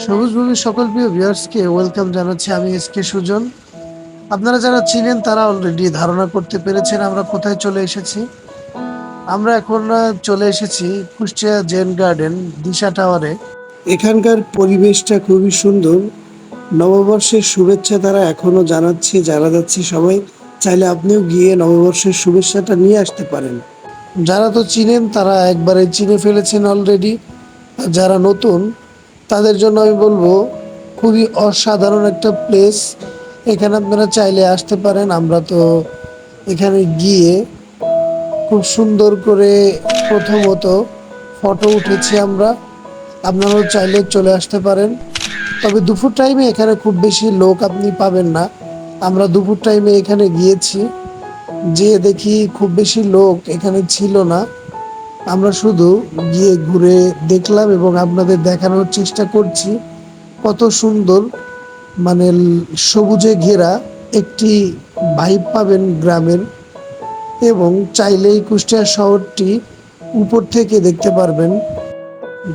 সবুজ ভূমির সকল প্রিয় ভিউয়ার্সকে ওয়েলকাম জানাচ্ছি। আমি এসকে সুজন। আপনারা যারা চিনেন তারা অলরেডি ধারণা করতে পেরেছেন আমরা কোথায় চলে এসেছি। আমরা এখন চলে এসেছি কুষ্টিয়া জেন গার্ডেন দিশা টাওয়ারে। এখানকার পরিবেশটা খুবই সুন্দর। নববর্ষের শুভেচ্ছা তারা এখনো জানাচ্ছি, যারা যাচ্ছি সবাই চাইলে আপনিও গিয়ে নববর্ষের শুভেচ্ছাটা নিয়ে আসতে পারেন। যারা তো চিনেন তারা একবারে চিনে ফেলেছেন অলরেডি, আর যারা নতুন তাদের জন্য আমি বলবো খুবই অসাধারণ একটা প্লেস। এখানে আপনারা চাইলে আসতে পারেন। আমরা তো এখানে গিয়ে খুব সুন্দর করে প্রথমত ফটো উঠেছি আমরা। আপনারাও চাইলে চলে আসতে পারেন। তবে দুপুর টাইমে এখানে খুব বেশি লোক আপনি পাবেন না। আমরা দুপুর টাইমে এখানে গিয়েছি, যে দেখি খুব বেশি লোক এখানে ছিল না। আমরা শুধু গিয়ে ঘুরে দেখলাম এবং আপনাদের দেখানোর চেষ্টা করছি কত সুন্দর, মানে সবুজে ঘেরা একটি ভাইব পাবেন গ্রামের। এবং চাইলেই কুষ্টিয়া শহরটি উপর থেকে দেখতে পারবেন।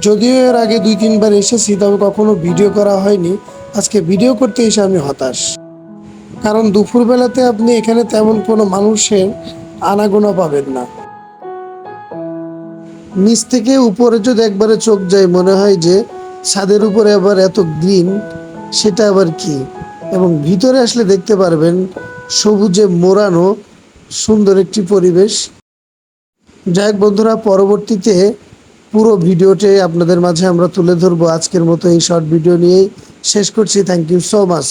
যদিও এর আগে 2-3 বার এসেছি, তবে কখনো ভিডিও করা হয়নি। আজকে ভিডিও করতে এসে আমি হতাশ, কারণ দুপুরবেলাতে আপনি এখানে তেমন কোনো মানুষের আনাগোনা পাবেন না। নিচ থেকে উপরে যদি একবারে চোখ যায় মনে হয় যে ছাদের উপরে আবার এত গ্রিন, সেটা আবার কি। এবং ভিতরে আসলে দেখতে পারবেন সবুজে মোড়ানো সুন্দর একটি পরিবেশ। যাই হোক বন্ধুরা, পরবর্তীতে পুরো ভিডিওটি আপনাদের মাঝে আমরা তুলে ধরবো। আজকের মতো এই শর্ট ভিডিও নিয়েই শেষ করছি। Thank you so much.